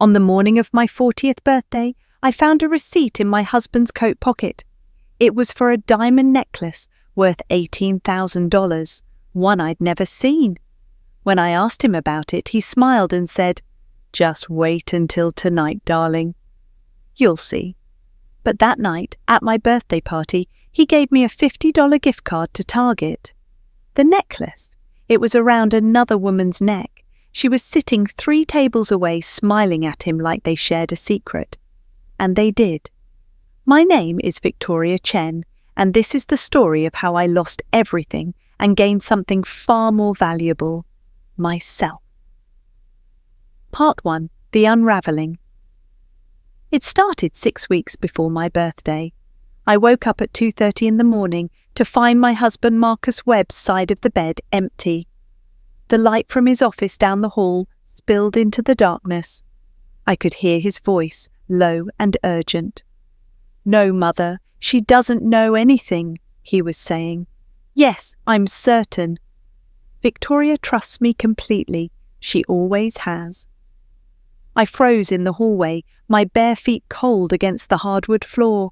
On the morning of my 40th birthday, I found a receipt in my husband's coat pocket. It was for a diamond necklace worth $18,000, one I'd never seen. When I asked him about it, he smiled and said, "Just wait until tonight, darling. You'll see." But that night, at my birthday party, he gave me a $50 gift card to Target. The necklace, it was around another woman's neck. She was sitting 3 tables away, smiling at him like they shared a secret. And they did. My name is Victoria Chen, and this is the story of how I lost everything and gained something far more valuable: myself. Part 1. The Unravelling. It started 6 weeks before my birthday. I woke up at 2:30 in the morning to find my husband Marcus Webb's side of the bed empty. The light from his office down the hall spilled into the darkness. I could hear his voice, low and urgent. "No, Mother, she doesn't know anything," he was saying. "Yes, I'm certain. Victoria trusts me completely. She always has." I froze in the hallway, my bare feet cold against the hardwood floor.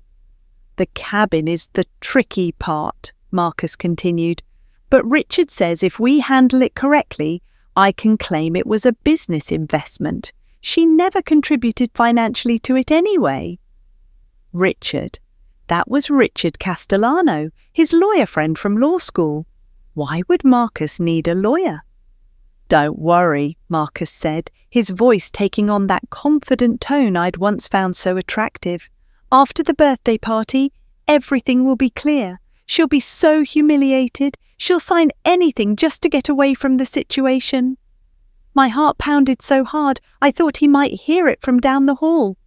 "The cabin is the tricky part," Marcus continued. "But Richard says if we handle it correctly, I can claim it was a business investment. She never contributed financially to it anyway." Richard. That was Richard Castellano, his lawyer friend from law school. Why would Marcus need a lawyer? "Don't worry," Marcus said, his voice taking on that confident tone I'd once found so attractive. "After the birthday party, everything will be clear. She'll be so humiliated. She'll sign anything just to get away from the situation." My heart pounded so hard I thought he might hear it from down the hall.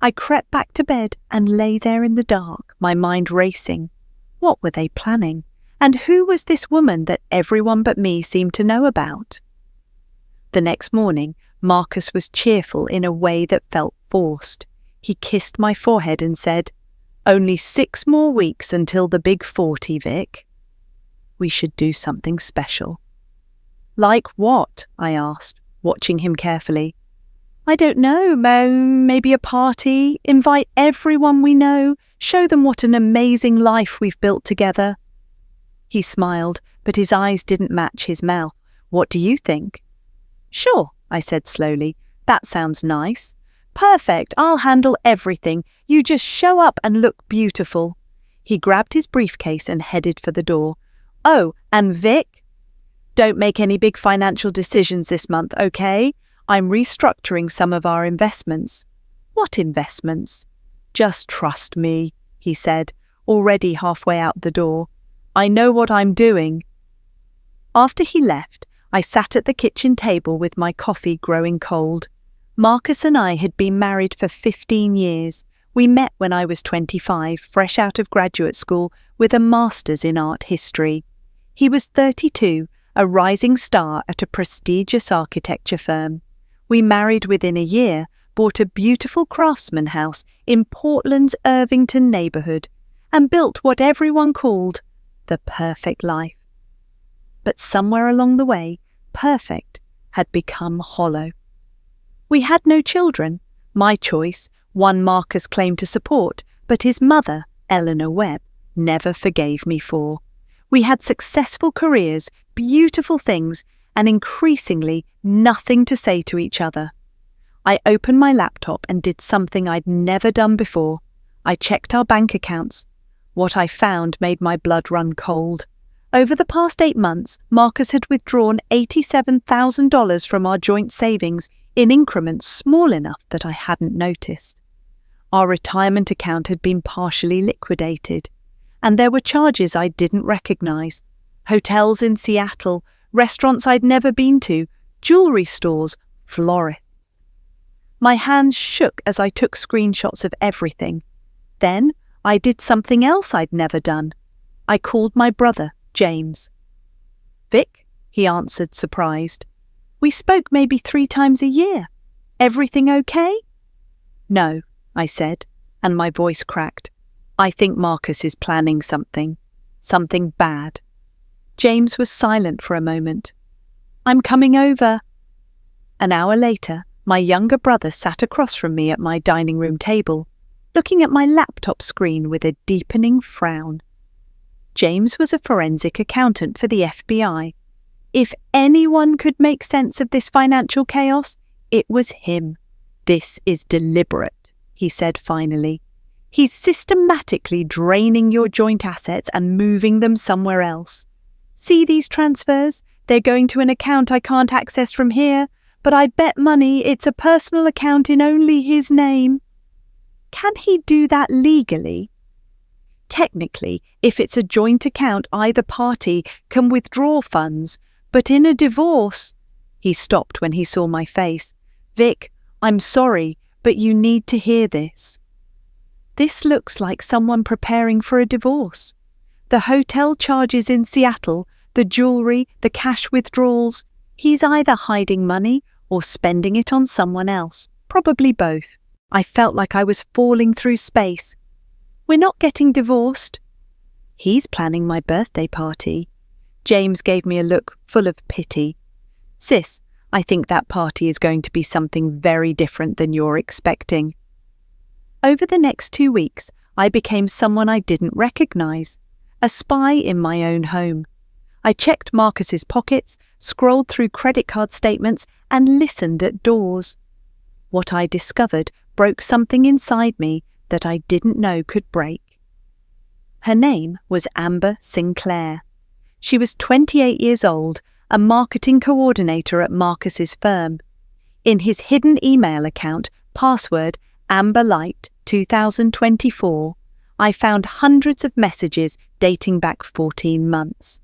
I crept back to bed and lay there in the dark, my mind racing. What were they planning? And who was this woman that everyone but me seemed to know about? The next morning, Marcus was cheerful in a way that felt forced. He kissed my forehead and said, "Only 6 more weeks until the big 40, Vic. We should do something special." "Like what?" I asked, watching him carefully. "I don't know, maybe a party, invite everyone we know, show them what an amazing life we've built together." He smiled, but his eyes didn't match his mouth. "What do you think?" "Sure," I said slowly. "That sounds nice. Perfect, I'll handle everything. You just show up and look beautiful." He grabbed his briefcase and headed for the door. "Oh, and Vic, don't make any big financial decisions this month, okay? I'm restructuring some of our investments." "What investments?" "Just trust me," he said, already halfway out the door. "I know what I'm doing." After he left, I sat at the kitchen table with my coffee growing cold. Marcus and I had been married for 15 years. We met when I was 25, fresh out of graduate school with a master's in art history. He was 32, a rising star at a prestigious architecture firm. We married within a year, bought a beautiful craftsman house in Portland's Irvington neighborhood, and built what everyone called the perfect life. But somewhere along the way, perfect had become hollow. We had no children. My choice, one Marcus claimed to support, but his mother, Eleanor Webb, never forgave me for. We had successful careers, beautiful things, and increasingly nothing to say to each other. I opened my laptop and did something I'd never done before. I checked our bank accounts. What I found made my blood run cold. Over the past 8 months, Marcus had withdrawn $87,000 from our joint savings in increments small enough that I hadn't noticed. Our retirement account had been partially liquidated, and there were charges I didn't recognize. Hotels in Seattle, restaurants I'd never been to, jewelry stores, florists. My hands shook as I took screenshots of everything. Then I did something else I'd never done. I called my brother, James. "Vic," he answered, surprised. "We spoke maybe 3 times a year. Everything okay?" "No," I said, and my voice cracked. "I think Marcus is planning something bad." James was silent for a moment. "I'm coming over." An hour later, My younger brother sat across from me at my dining room table, looking at my laptop screen with a deepening frown. James was a forensic accountant for the FBI. If anyone could make sense of this financial chaos, it was him. "This is deliberate," he said finally. "He's systematically draining your joint assets and moving them somewhere else. See these transfers? They're going to an account I can't access from here, but I bet money it's a personal account in only his name." Can he do that legally? Technically, if it's a joint account, either party can withdraw funds, but in a divorce— He stopped when he saw my face. "Vic, I'm sorry, but you need to hear this." This looks like someone preparing for a divorce. The hotel charges in Seattle, the jewelry, the cash withdrawals. He's either hiding money or spending it on someone else, probably both. I felt like I was falling through space. "We're not getting divorced." "He's planning my birthday party." James gave me a look full of pity. "Sis, I think that party is going to be something very different than you're expecting." Over the next 2 weeks, I became someone I didn't recognize, a spy in my own home. I checked Marcus's pockets, scrolled through credit card statements, and listened at doors. What I discovered broke something inside me that I didn't know could break. Her name was Amber Sinclair. She was 28 years old, a marketing coordinator at Marcus's firm. In his hidden email account, password AmberLight 2024, I found hundreds of messages dating back 14 months.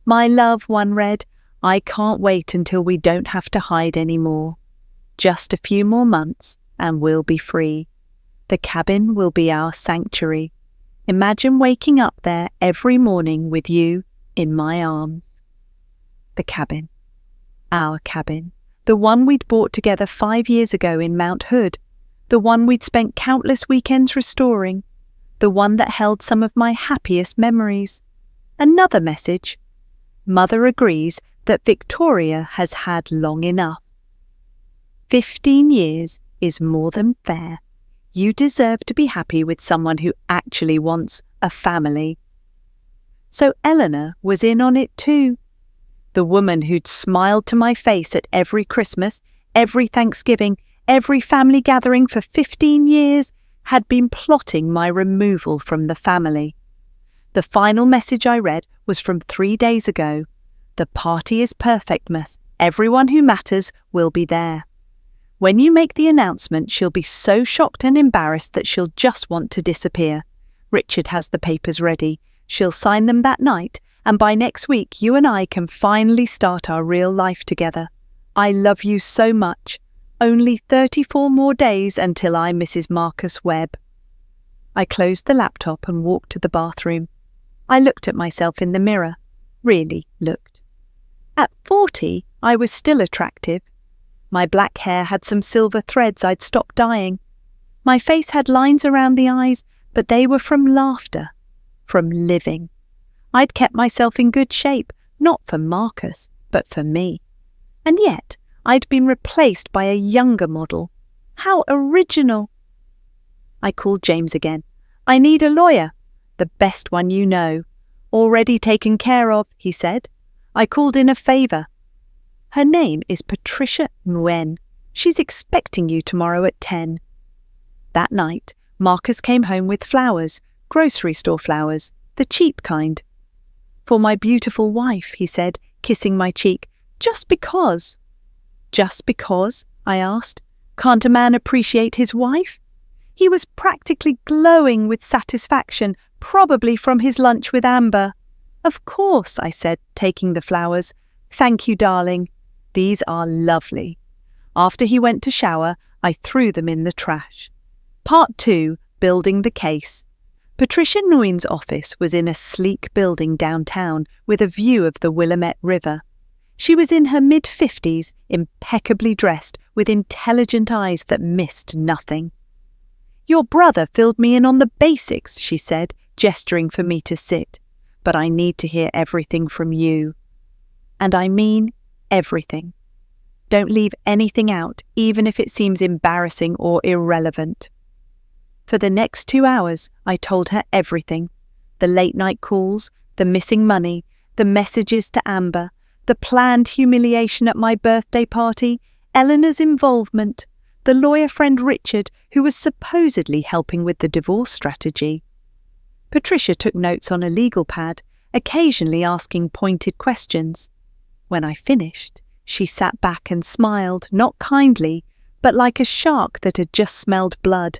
"My love," one read, "I can't wait until we don't have to hide anymore. Just a few more months and we'll be free. The cabin will be our sanctuary. Imagine waking up there every morning with you in my arms." The cabin. Our cabin. The one we'd bought together 5 years ago in Mount Hood. The one we'd spent countless weekends restoring. The one that held some of my happiest memories. Another message. Mother agrees that Victoria has had long enough. 15 years is more than fair. You deserve to be happy with someone who actually wants a family. So Eleanor was in on it too. The woman who'd smiled to my face at every Christmas, every Thanksgiving, every family gathering for 15 years, had been plotting my removal from the family. The final message I read was from 3 days ago. "The party is perfect, miss. Everyone who matters will be there. When you make the announcement, she'll be so shocked and embarrassed that she'll just want to disappear. Richard has the papers ready. She'll sign them that night, and by next week you and I can finally start our real life together. I love you so much. Only 34 more days until I'm Mrs. Marcus Webb." I closed the laptop and walked to the bathroom. I looked at myself in the mirror. Really looked. At 40, I was still attractive. My black hair had some silver threads I'd stopped dyeing. My face had lines around the eyes, but they were from laughter, from living. I'd kept myself in good shape, not for Marcus, but for me. And yet, I'd been replaced by a younger model. How original! I called James again. "I need a lawyer." "The best one you know." "Already taken care of," he said. "I called in a favour. Her name is Patricia Nguyen. She's expecting you tomorrow at 10. That night, Marcus came home with flowers, grocery store flowers, the cheap kind. "For my beautiful wife," he said, kissing my cheek. "Just because." "Just because?" I asked. "Can't a man appreciate his wife?" He was practically glowing with satisfaction, probably from his lunch with Amber. "Of course," I said, taking the flowers. "Thank you, darling. These are lovely." After he went to shower, I threw them in the trash. Part 2, Building the Case. Patricia Nguyen's office was in a sleek building downtown with a view of the Willamette River. She was in her mid-50s, impeccably dressed, with intelligent eyes that missed nothing. "Your brother filled me in on the basics," she said, gesturing for me to sit. "But I need to hear everything from you. And I mean everything." Don't leave anything out, even if it seems embarrassing or irrelevant. For the next 2 hours, I told her everything. The late-night calls, the missing money, the messages to Amber, the planned humiliation at my birthday party, Eleanor's involvement, the lawyer friend Richard, who was supposedly helping with the divorce strategy. Patricia took notes on a legal pad, occasionally asking pointed questions. When I finished, she sat back and smiled, not kindly, but like a shark that had just smelled blood.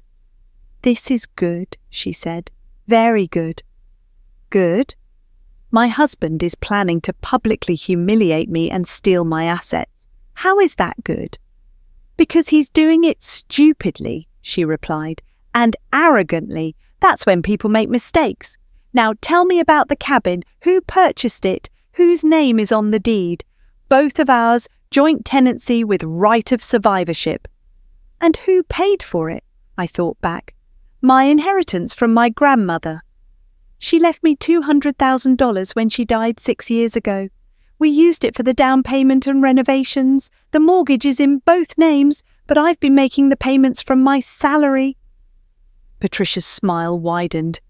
"This is good," she said. "Very good." "Good?" "My husband is planning to publicly humiliate me and steal my assets. How is that good?" "Because he's doing it stupidly," she replied, "and arrogantly. That's when people make mistakes. Now tell me about the cabin. Who purchased it? Whose name is on the deed? Both of ours, joint tenancy with right of survivorship." "And who paid for it?" I thought back. "My inheritance from my grandmother. She left me $200,000 when she died 6 years ago. We used it for the down payment and renovations. The mortgage is in both names, but I've been making the payments from my salary." Patricia's smile widened.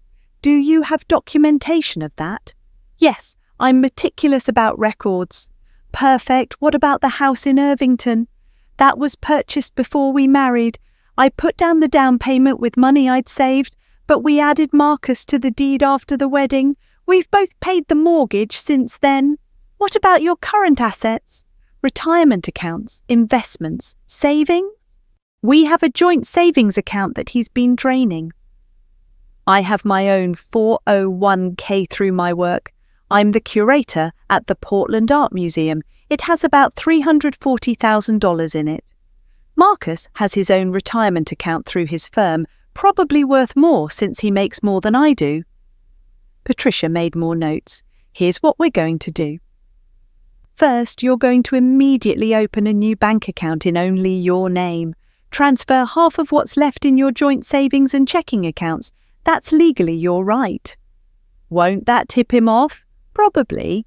"Do you have documentation of that?" "Yes, I'm meticulous about records." "Perfect. What about the house in Irvington?" "That was purchased before we married. I put down the down payment with money I'd saved, but we added Marcus to the deed after the wedding. We've both paid the mortgage since then." "What about your current assets?" "Retirement accounts, investments, savings?" "We have a joint savings account that he's been draining." "I have my own 401k through my work. I'm the curator at the Portland Art Museum. It has about $340,000 in it. Marcus has his own retirement account through his firm, probably worth more since he makes more than I do." Patricia made more notes. "Here's what we're going to do. First, you're going to immediately open a new bank account in only your name. Transfer half of what's left in your joint savings and checking accounts. That's legally your right." "Won't that tip him off?" "Probably.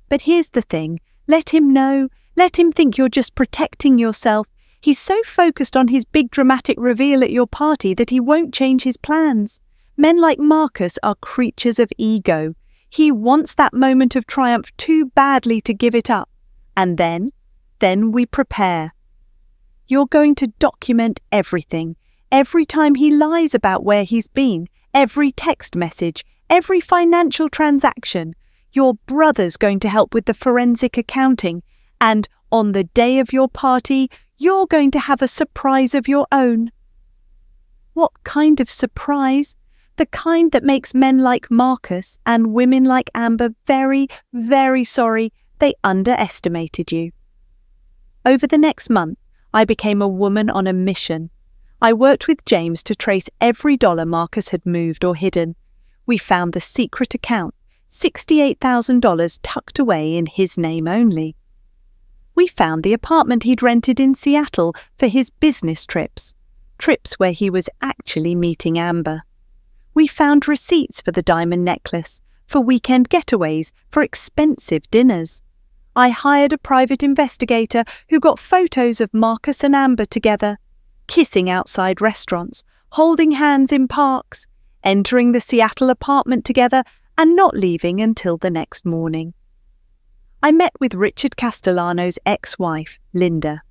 But here's the thing. Let him know. Let him think you're just protecting yourself. He's so focused on his big dramatic reveal at your party that he won't change his plans. Men like Marcus are creatures of ego. He wants that moment of triumph too badly to give it up. And then we prepare. You're going to document everything. Every time he lies about where he's been, every text message, every financial transaction. Your brother's going to help with the forensic accounting. And on the day of your party, you're going to have a surprise of your own." "What kind of surprise?" "The kind that makes men like Marcus and women like Amber very, very sorry they underestimated you." Over the next month, I became a woman on a mission. I worked with James to trace every dollar Marcus had moved or hidden. We found the secret account, $68,000 tucked away in his name only. We found the apartment he'd rented in Seattle for his business trips where he was actually meeting Amber. We found receipts for the diamond necklace, for weekend getaways, for expensive dinners. I hired a private investigator who got photos of Marcus and Amber together, kissing outside restaurants, holding hands in parks, entering the Seattle apartment together and not leaving until the next morning. I met with Richard Castellano's ex-wife, Linda.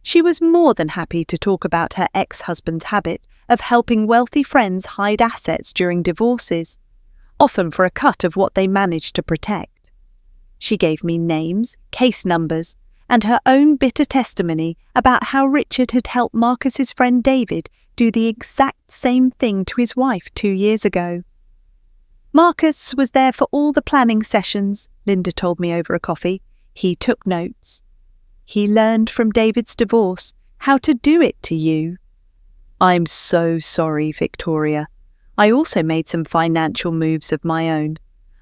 She was more than happy to talk about her ex-husband's habit of helping wealthy friends hide assets during divorces, often for a cut of what they managed to protect. She gave me names, case numbers, and her own bitter testimony about how Richard had helped Marcus's friend David do the exact same thing to his wife 2 years ago. Marcus was there for all the planning sessions, Linda told me over a coffee. He took notes. He learned from David's divorce how to do it to you. I'm so sorry, Victoria. I also made some financial moves of my own.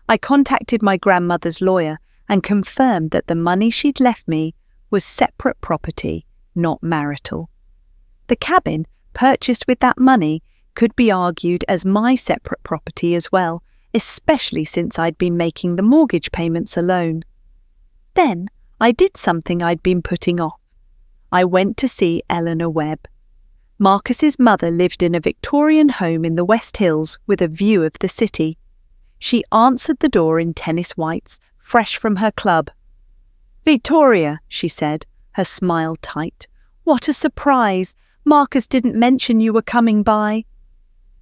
I contacted my grandmother's lawyer and confirmed that the money she'd left me was separate property, not marital. The cabin, purchased with that money, could be argued as my separate property as well, especially since I'd been making the mortgage payments alone. Then I did something I'd been putting off. I went to see Eleanor Webb. Marcus's mother lived in a Victorian home in the West Hills with a view of the city. She answered the door in tennis whites, fresh from her club. "Victoria," she said, her smile tight. "What a surprise! Marcus didn't mention you were coming by."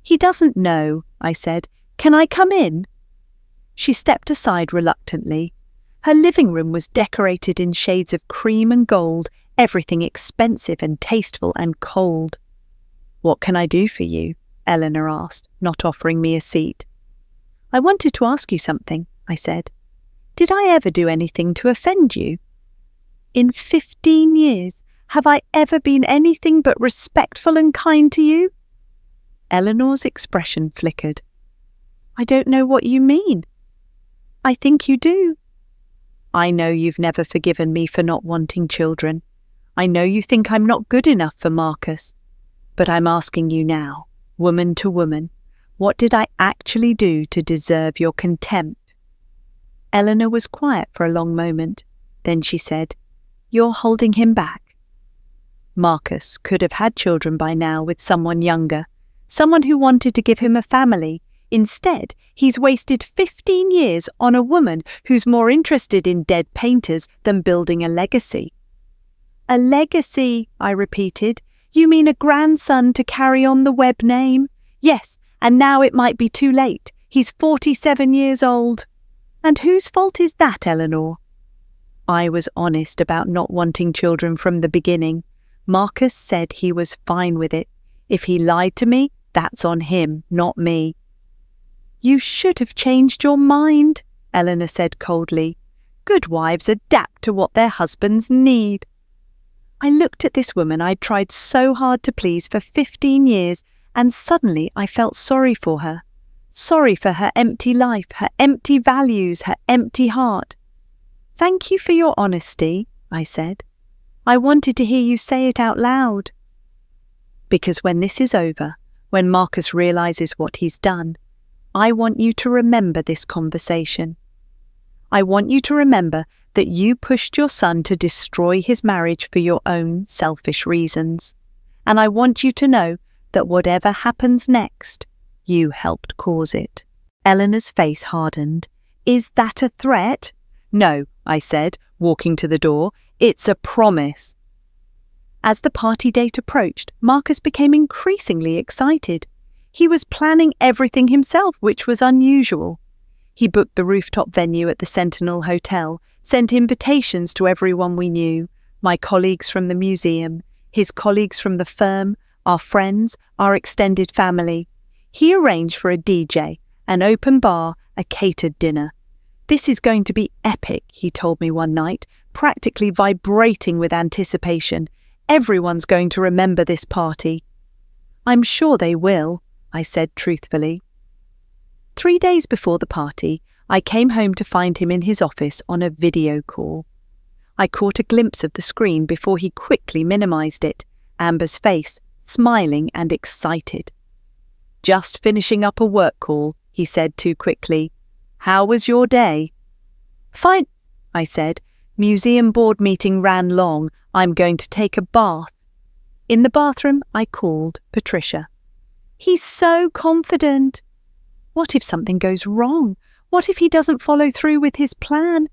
"He doesn't know," I said. "Can I come in?" She stepped aside reluctantly. Her living room was decorated in shades of cream and gold, everything expensive and tasteful and cold. "What can I do for you?" Eleanor asked, not offering me a seat. "I wanted to ask you something," I said. "Did I ever do anything to offend you? In 15 years, have I ever been anything but respectful and kind to you?" Eleanor's expression flickered. "I don't know what you mean." "I think you do." "I know you've never forgiven me for not wanting children. I know you think I'm not good enough for Marcus. But I'm asking you now, woman to woman, what did I actually do to deserve your contempt?" Eleanor was quiet for a long moment. Then she said, "You're holding him back." Marcus could have had children by now with someone younger, someone who wanted to give him a family. Instead, he's wasted 15 years on a woman who's more interested in dead painters than building a legacy. "A legacy," I repeated. "You mean a grandson to carry on the Webb name?" "Yes, and now it might be too late. He's 47 years old." "And whose fault is that, Eleanor?" I was honest about not wanting children from the beginning. Marcus said he was fine with it. If he lied to me, that's on him, not me. "You should have changed your mind," Eleanor said coldly. "Good wives adapt to what their husbands need." I looked at this woman I'd tried so hard to please for 15 years, and suddenly I felt sorry for her. Sorry for her empty life, her empty values, her empty heart. "Thank you for your honesty," I said. "I wanted to hear you say it out loud." Because when this is over, when Marcus realizes what he's done, I want you to remember this conversation. I want you to remember that you pushed your son to destroy his marriage for your own selfish reasons. And I want you to know that whatever happens next, you helped cause it. Eleanor's face hardened. "Is that a threat?" "No," I said, walking to the door. "It's a promise." As the party date approached, Marcus became increasingly excited. He was planning everything himself, which was unusual. He booked the rooftop venue at the Sentinel Hotel, sent invitations to everyone we knew, my colleagues from the museum, his colleagues from the firm, our friends, our extended family. He arranged for a DJ, an open bar, a catered dinner. "This is going to be epic," he told me one night, practically vibrating with anticipation. "Everyone's going to remember this party." "I'm sure they will," I said truthfully. 3 days before the party, I came home to find him in his office on a video call. I caught a glimpse of the screen before he quickly minimized it, Amber's face, smiling and excited. "Just finishing up a work call," he said too quickly. "How was your day?" "Fine," I said. "Museum board meeting ran long. I'm going to take a bath." In the bathroom, I called Patricia. "He's so confident." "What if something goes wrong? What if he doesn't follow through with his plan?"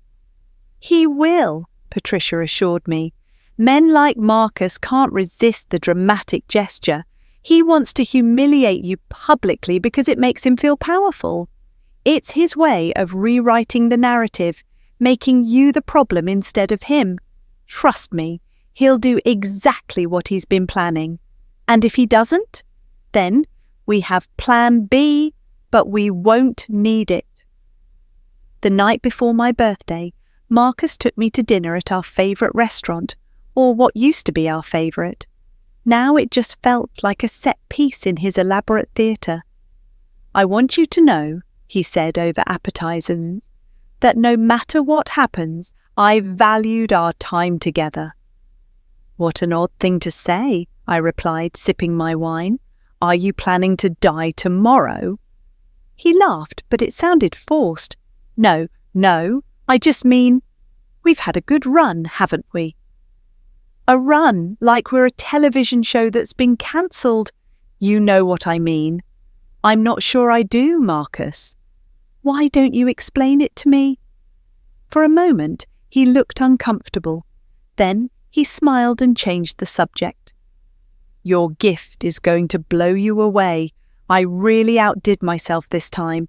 "He will," Patricia assured me. "Men like Marcus can't resist the dramatic gesture. He wants to humiliate you publicly because it makes him feel powerful. It's his way of rewriting the narrative, making you the problem instead of him. Trust me, he'll do exactly what he's been planning. And if he doesn't, then we have Plan B, but we won't need it." The night before my birthday, Marcus took me to dinner at our favourite restaurant, or what used to be our favourite. Now it just felt like a set piece in his elaborate theatre. "I want you to know," he said over appetizers, "that no matter what happens, I valued our time together." "What an odd thing to say," I replied, sipping my wine. "Are you planning to die tomorrow?" He laughed, but it sounded forced. No, I just mean, we've had a good run, haven't we?" A run, like we're a television show that's been cancelled. You know what I mean. I'm not sure I do, Marcus. Why don't you explain it to me? For a moment, he looked uncomfortable. Then he smiled and changed the subject. Your gift is going to blow you away. I really outdid myself this time.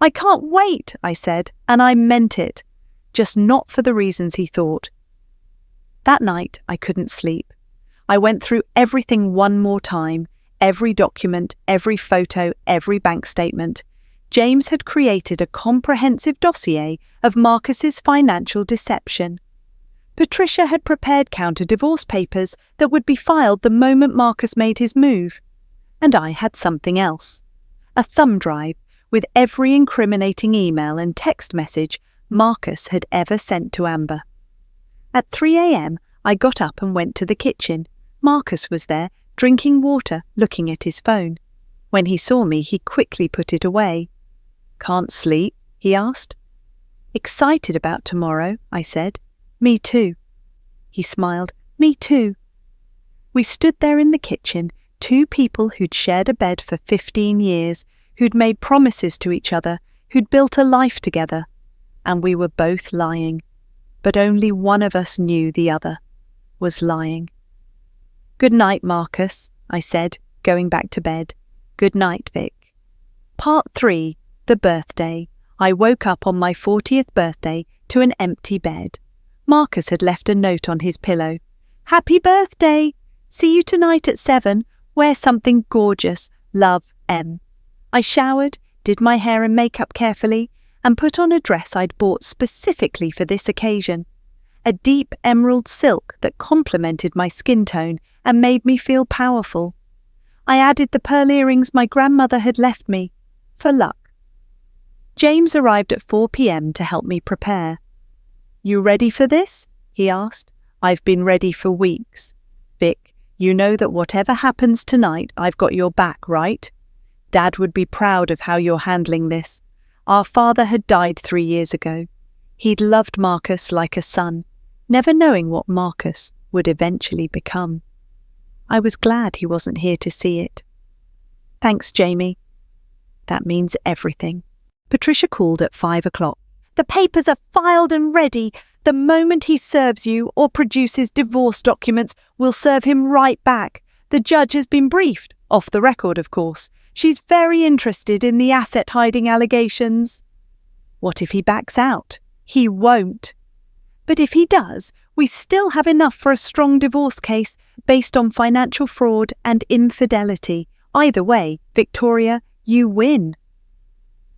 I can't wait, I said, and I meant it, just not for the reasons he thought. That night, I couldn't sleep. I went through everything one more time, every document, every photo, every bank statement. James had created a comprehensive dossier of Marcus's financial deception. Patricia had prepared counter-divorce papers that would be filed the moment Marcus made his move. And I had something else. A thumb drive with every incriminating email and text message Marcus had ever sent to Amber. At 3 a.m, I got up and went to the kitchen. Marcus was there, drinking water, looking at his phone. When he saw me, he quickly put it away. Can't sleep? He asked. Excited about tomorrow, I said. Me too. He smiled. Me too. We stood there in the kitchen, two people who'd shared a bed for 15 years, who'd made promises to each other, who'd built a life together. And we were both lying. But only one of us knew the other was lying. Good night, Marcus, I said, going back to bed. Good night, Vic. Part 3. The birthday. I woke up on my 40th birthday to an empty bed. Marcus had left a note on his pillow. Happy birthday! See you tonight at 7. Wear something gorgeous. Love, M. I showered, did my hair and makeup carefully, and put on a dress I'd bought specifically for this occasion. A deep emerald silk that complemented my skin tone and made me feel powerful. I added the pearl earrings my grandmother had left me, for luck. James arrived at 4 p.m. to help me prepare. You ready for this? He asked. I've been ready for weeks. Vic, you know that whatever happens tonight, I've got your back, right? Dad would be proud of how you're handling this. Our father had died 3 years ago. He'd loved Marcus like a son, never knowing what Marcus would eventually become. I was glad he wasn't here to see it. Thanks, Jamie. That means everything. Patricia called at 5 o'clock. The papers are filed and ready. The moment he serves you or produces divorce documents, we'll serve him right back. The judge has been briefed, off the record, of course. She's very interested in the asset hiding allegations. What if he backs out? He won't. But if he does, we still have enough for a strong divorce case based on financial fraud and infidelity. Either way, Victoria, you win.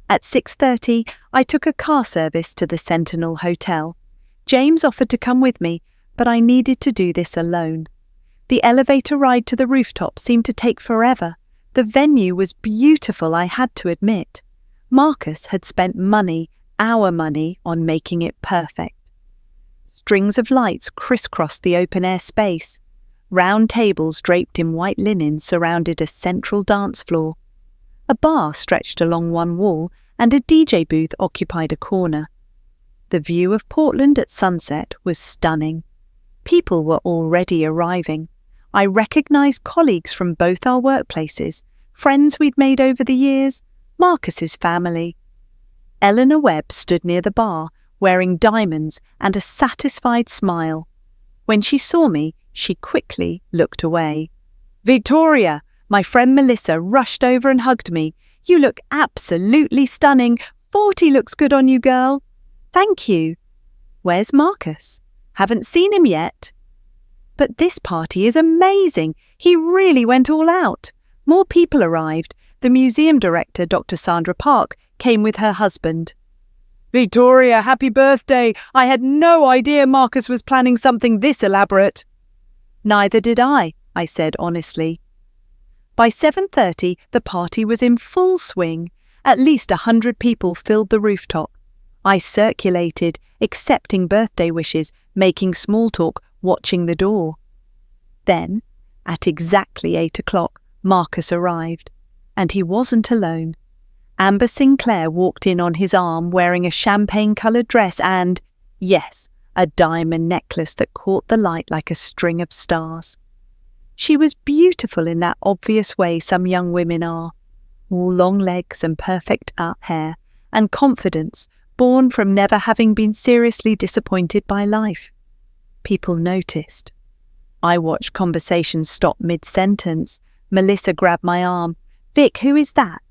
At 6:30, I took a car service to the Sentinel Hotel. James offered to come with me, but I needed to do this alone. The elevator ride to the rooftop seemed to take forever. The venue was beautiful, I had to admit. Marcus had spent money, our money, on making it perfect. Strings of lights crisscrossed the open-air space. Round tables draped in white linen surrounded a central dance floor. A bar stretched along one wall, and a DJ booth occupied a corner. The view of Portland at sunset was stunning. People were already arriving. I recognized colleagues from both our workplaces, friends we'd made over the years, Marcus's family. Eleanor Webb stood near the bar, wearing diamonds and a satisfied smile. When she saw me, she quickly looked away. Victoria! My friend Melissa rushed over and hugged me. You look absolutely stunning. 40 looks good on you, girl. Thank you. Where's Marcus? Haven't seen him yet. But this party is amazing. He really went all out. More people arrived. The museum director, Dr. Sandra Park, came with her husband. Victoria, happy birthday. I had no idea Marcus was planning something this elaborate. Neither did I said honestly. By 7:30, the party was in full swing. At least 100 people filled the rooftop. I circulated, accepting birthday wishes, making small talk, watching the door. Then, at exactly 8 o'clock, Marcus arrived. And he wasn't alone. Amber Sinclair walked in on his arm wearing a champagne-coloured dress and, yes, a diamond necklace that caught the light like a string of stars. She was beautiful in that obvious way some young women are, all long legs and perfect hair, and confidence born from never having been seriously disappointed by life. People noticed. I watched conversations stop mid-sentence. Melissa grabbed my arm. "Vic, who is that?"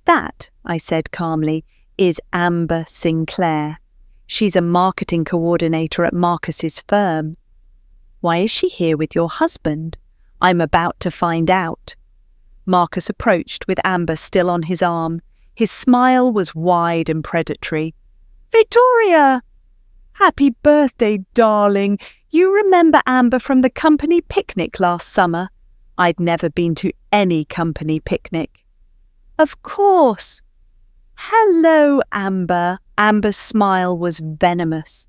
"That," I said calmly, "is Amber Sinclair. She's a marketing coordinator at Marcus's firm." "Why is she here with your husband?" "I'm about to find out." Marcus approached with Amber still on his arm. His smile was wide and predatory. "Victoria! Happy birthday, darling. You remember Amber from the company picnic last summer?" I'd never been to any company picnic. "Of course." "Hello, Amber." Amber's smile was venomous.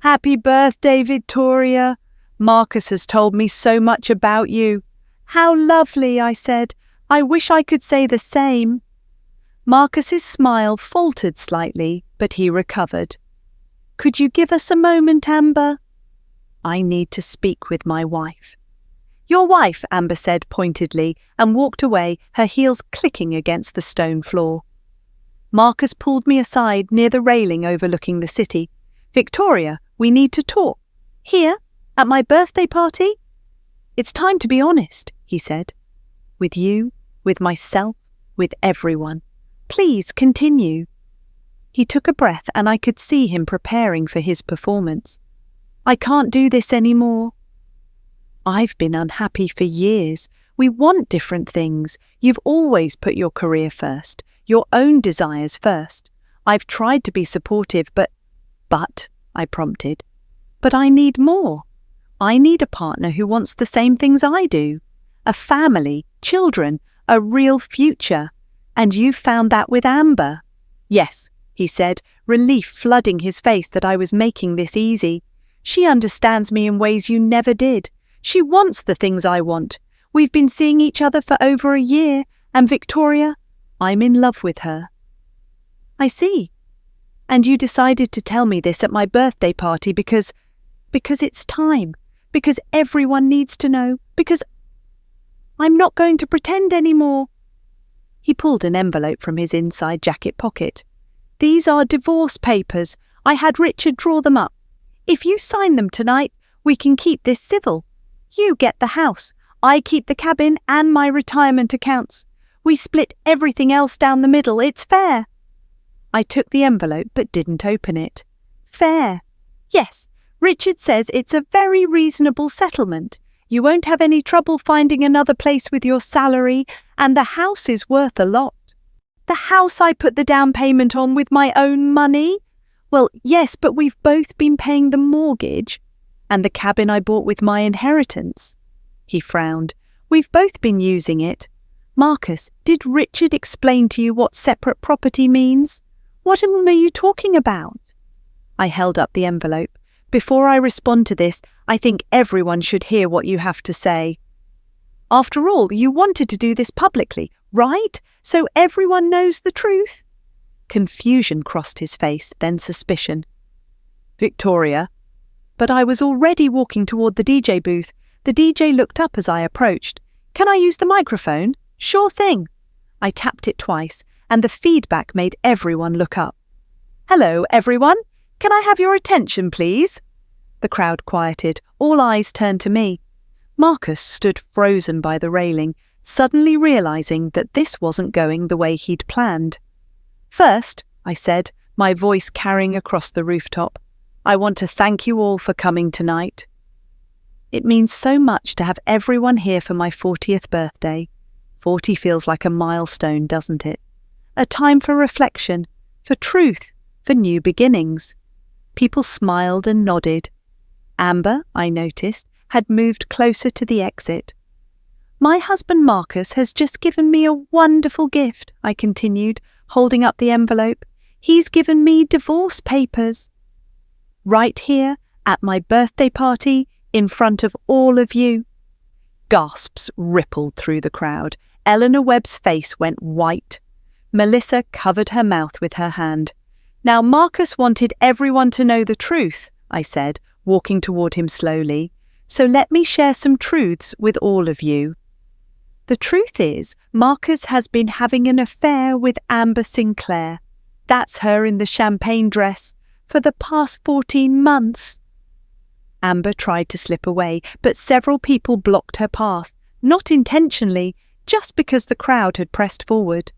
"Happy birthday, Victoria. Marcus has told me so much about you." "How lovely," I said. "I wish I could say the same." Marcus's smile faltered slightly, but he recovered. "Could you give us a moment, Amber?" "I need to speak with my wife." "Your wife," Amber said pointedly, and walked away, her heels clicking against the stone floor. Marcus pulled me aside near the railing overlooking the city. "Victoria, we need to talk." "Here? At my birthday party?" "It's time to be honest," he said. "With you, with myself, with everyone. Please continue." He took a breath and I could see him preparing for his performance. "I can't do this anymore." "I've been unhappy for years. We want different things. You've always put your career first, your own desires first. I've tried to be supportive, but, I prompted. "But I need more. I need a partner who wants the same things I do. A family, children, a real future. And you found that with Amber." "Yes," he said, relief flooding his face that I was making this easy. "She understands me in ways you never did. She wants the things I want. We've been seeing each other for over a year, and Victoria, I'm in love with her." "I see. And you decided to tell me this at my birthday party because it's time, because everyone needs to know, because I'm not going to pretend anymore." He pulled an envelope from his inside jacket pocket. "These are divorce papers. I had Richard draw them up. If you sign them tonight, we can keep this civil. You get the house, I keep the cabin and my retirement accounts. We split everything else down the middle. It's fair." I took the envelope but didn't open it. "Fair? Yes, Richard says it's a very reasonable settlement. You won't have any trouble finding another place with your salary, and the house is worth a lot." "The house I put the down payment on with my own money?" "Well, yes, but we've both been paying the mortgage. And the cabin I bought with my inheritance." He frowned. "We've both been using it. Marcus, did Richard explain to you what separate property means? What are you talking about?" I held up the envelope. "Before I respond to this, I think everyone should hear what you have to say. After all, you wanted to do this publicly, right? So everyone knows the truth?" Confusion crossed his face, then suspicion. "Victoria." But I was already walking toward the DJ booth. The DJ looked up as I approached. "Can I use the microphone?" "Sure thing." I tapped it twice, and the feedback made everyone look up. "Hello, everyone. Can I have your attention, please?" The crowd quieted. All eyes turned to me. Marcus stood frozen by the railing, suddenly realizing that this wasn't going the way he'd planned. "First," I said, my voice carrying across the rooftop, "I want to thank you all for coming tonight. It means so much to have everyone here for my 40th birthday. 40 feels like a milestone, doesn't it? A time for reflection, for truth, for new beginnings." People smiled and nodded. Amber, I noticed, had moved closer to the exit. "My husband Marcus has just given me a wonderful gift," I continued, holding up the envelope. "He's given me divorce papers. Right here, at my birthday party, in front of all of you." Gasps rippled through the crowd. Eleanor Webb's face went white. Melissa covered her mouth with her hand. Now Marcus wanted everyone to know the truth, I said, walking toward him slowly, so let me share some truths with all of you. The truth is, Marcus has been having an affair with Amber Sinclair. That's her in the champagne dress, for the past 14 months. Amber tried to slip away, but several people blocked her path, not intentionally, just because the crowd had pressed forward.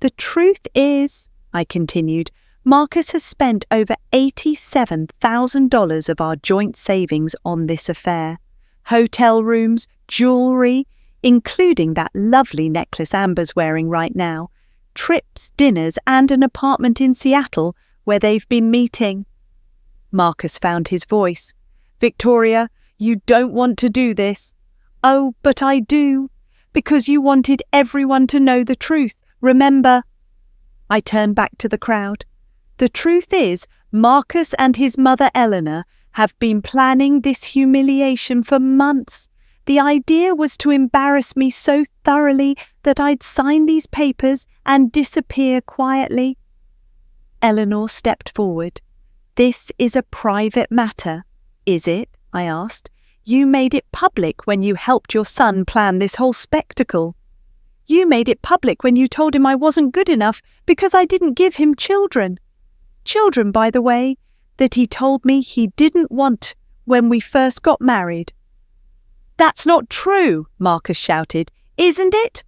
The truth is, I continued, Marcus has spent over $87,000 of our joint savings on this affair. Hotel rooms, jewellery, including that lovely necklace Amber's wearing right now, trips, dinners, and an apartment in Seattle where they've been meeting. Marcus found his voice. Victoria, you don't want to do this. Oh, but I do. Because you wanted everyone to know the truth, remember? I turned back to the crowd. The truth is, Marcus and his mother Eleanor have been planning this humiliation for months. The idea was to embarrass me so thoroughly that I'd sign these papers and disappear quietly. Eleanor stepped forward. This is a private matter, is it? I asked. You made it public when you helped your son plan this whole spectacle. You made it public when you told him I wasn't good enough because I didn't give him children. Children, by the way, that he told me he didn't want when we first got married. That's not true, Marcus shouted. Isn't it?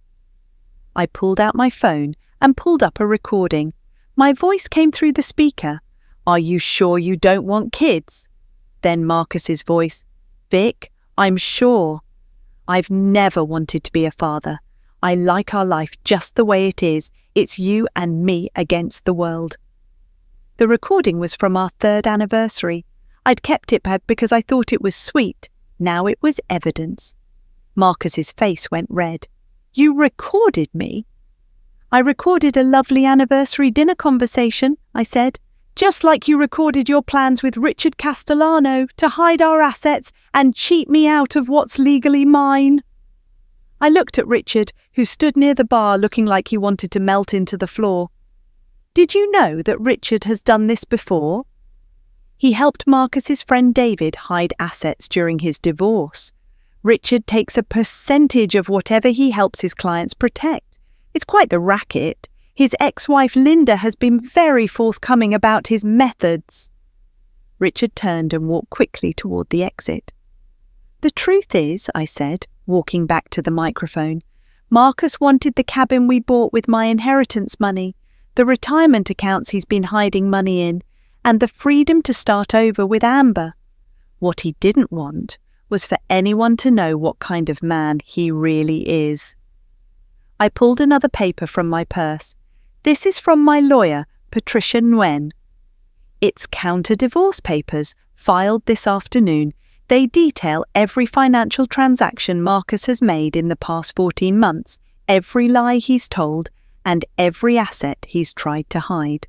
I pulled out my phone and pulled up a recording. My voice came through the speaker. Are you sure you don't want kids? Then Marcus's voice. Vic, I'm sure. I've never wanted to be a father. I like our life just the way it is. It's you and me against the world. The recording was from our 3rd anniversary. I'd kept it because I thought it was sweet. Now it was evidence. Marcus's face went red. You recorded me? I recorded a lovely anniversary dinner conversation, I said. Just like you recorded your plans with Richard Castellano to hide our assets and cheat me out of what's legally mine. I looked at Richard, who stood near the bar looking like he wanted to melt into the floor. Did you know that Richard has done this before? He helped Marcus's friend David hide assets during his divorce. Richard takes a percentage of whatever he helps his clients protect. It's quite the racket. His ex-wife Linda has been very forthcoming about his methods. Richard turned and walked quickly toward the exit. The truth is, I said, walking back to the microphone, Marcus wanted the cabin we bought with my inheritance money, the retirement accounts he's been hiding money in, and the freedom to start over with Amber. What he didn't want was for anyone to know what kind of man he really is. I pulled another paper from my purse. This is from my lawyer, Patricia Nguyen. It's counter-divorce papers, filed this afternoon. They detail every financial transaction Marcus has made in the past 14 months, every lie he's told, and every asset he's tried to hide.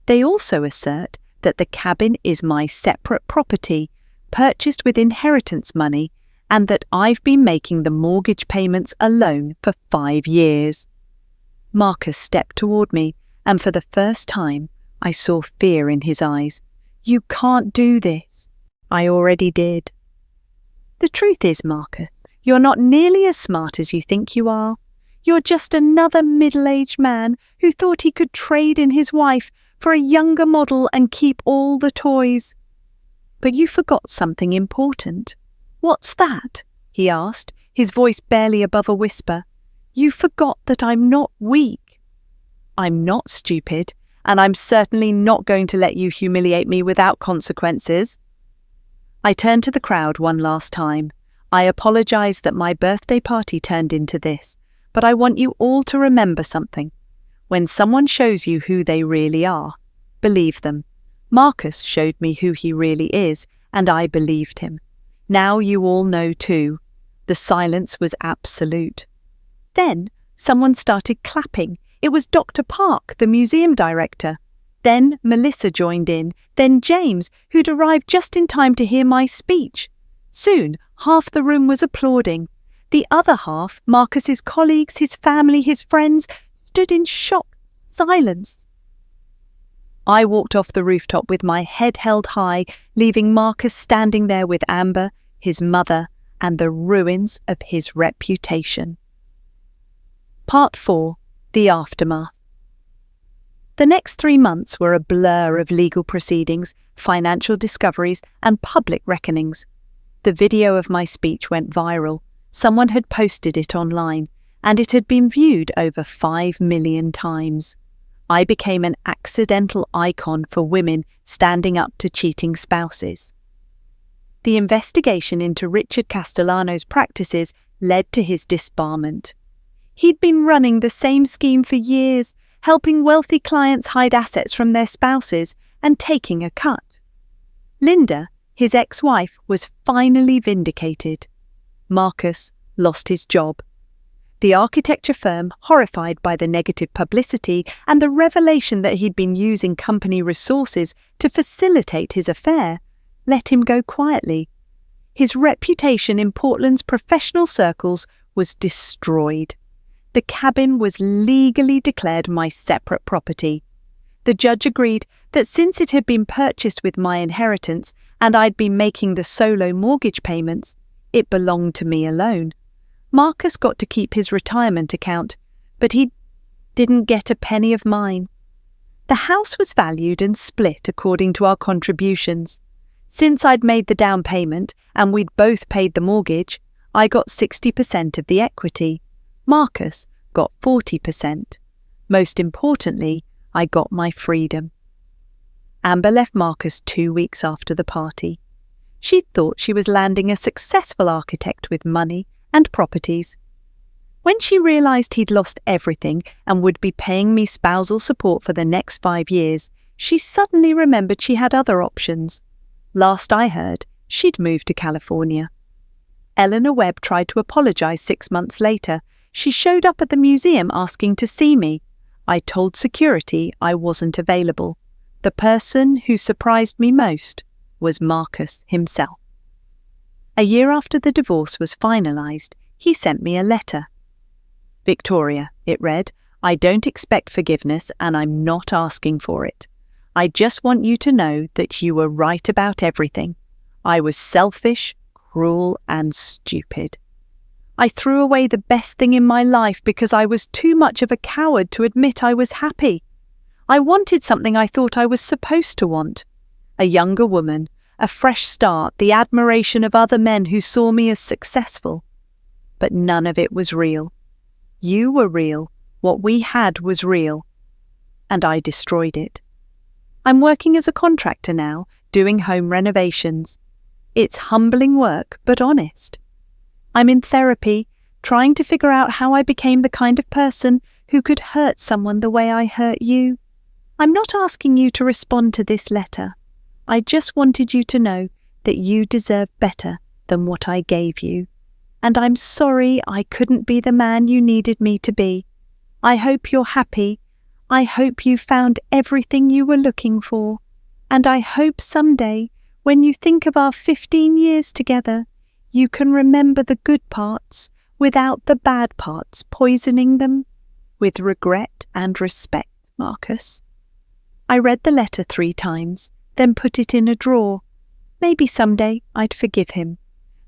They also assert that the cabin is my separate property, purchased with inheritance money, and that I've been making the mortgage payments alone for 5 years. Marcus stepped toward me, and for the first time, I saw fear in his eyes. You can't do this. I already did. The truth is, Marcus, you're not nearly as smart as you think you are. You're just another middle-aged man who thought he could trade in his wife for a younger model and keep all the toys. But you forgot something important. What's that? He asked, his voice barely above a whisper. You forgot that I'm not weak. I'm not stupid, and I'm certainly not going to let you humiliate me without consequences. I turned to the crowd one last time. I apologize that my birthday party turned into this, but I want you all to remember something. When someone shows you who they really are, believe them. Marcus showed me who he really is, and I believed him. Now you all know too. The silence was absolute. Then someone started clapping. It was Dr. Park, the museum director. Then Melissa joined in, then James, who'd arrived just in time to hear my speech. Soon, half the room was applauding. The other half, Marcus's colleagues, his family, his friends, stood in shocked silence. I walked off the rooftop with my head held high, leaving Marcus standing there with Amber, his mother, and the ruins of his reputation. Part 4. The Aftermath. The next 3 months were a blur of legal proceedings, financial discoveries, and public reckonings. The video of my speech went viral. Someone had posted it online, and it had been viewed over 5 million times. I became an accidental icon for women standing up to cheating spouses. The investigation into Richard Castellano's practices led to his disbarment. He'd been running the same scheme for years, helping wealthy clients hide assets from their spouses and taking a cut. Linda, his ex-wife, was finally vindicated. Marcus lost his job. The architecture firm, horrified by the negative publicity and the revelation that he'd been using company resources to facilitate his affair, let him go quietly. His reputation in Portland's professional circles was destroyed. The cabin was legally declared my separate property. The judge agreed that since it had been purchased with my inheritance and I'd been making the solo mortgage payments, it belonged to me alone. Marcus got to keep his retirement account, but he didn't get a penny of mine. The house was valued and split according to our contributions. Since I'd made the down payment and we'd both paid the mortgage, I got 60% of the equity. Marcus got 40%. Most importantly, I got my freedom. Amber left Marcus 2 weeks after the party. She thought she was landing a successful architect with money and properties. When she realised he'd lost everything and would be paying me spousal support for the next 5 years, she suddenly remembered she had other options. Last I heard, she'd moved to California. Eleanor Webb tried to apologise 6 months later. She showed up at the museum asking to see me. I told security I wasn't available. The person who surprised me most was Marcus himself. A year after the divorce was finalised, he sent me a letter. "Victoria," it read, "I don't expect forgiveness and I'm not asking for it. I just want you to know that you were right about everything. I was selfish, cruel, and stupid. I threw away the best thing in my life because I was too much of a coward to admit I was happy. I wanted something I thought I was supposed to want. A younger woman, a fresh start, the admiration of other men who saw me as successful. But none of it was real. You were real. What we had was real. And I destroyed it. I'm working as a contractor now, doing home renovations. It's humbling work, but honest. I'm in therapy, trying to figure out how I became the kind of person who could hurt someone the way I hurt you. I'm not asking you to respond to this letter. I just wanted you to know that you deserve better than what I gave you. And I'm sorry I couldn't be the man you needed me to be. I hope you're happy. I hope you found everything you were looking for. And I hope someday, when you think of our 15 years together, you can remember the good parts without the bad parts poisoning them. With regret and respect, Marcus." I read the letter 3 times, then put it in a drawer. Maybe someday I'd forgive him.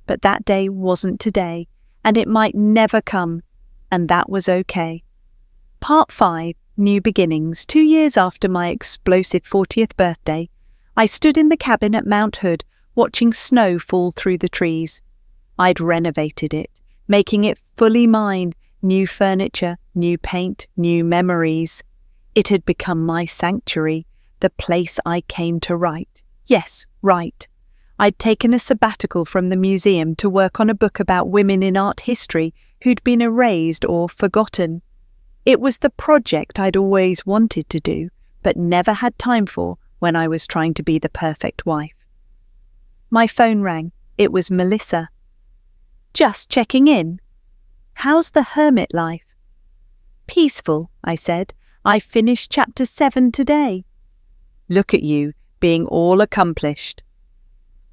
But that day wasn't today, and it might never come, and that was okay. Part 5, New Beginnings. 2 years after my explosive 40th birthday, I stood in the cabin at Mount Hood, watching snow fall through the trees. I'd renovated it, making it fully mine, new furniture, new paint, new memories. It had become my sanctuary, the place I came to write. Yes, write. I'd taken a sabbatical from the museum to work on a book about women in art history who'd been erased or forgotten. It was the project I'd always wanted to do, but never had time for when I was trying to be the perfect wife. My phone rang. It was Melissa. "Just checking in. How's the hermit life?" "Peaceful," I said. "I finished chapter 7 today." "Look at you, being all accomplished.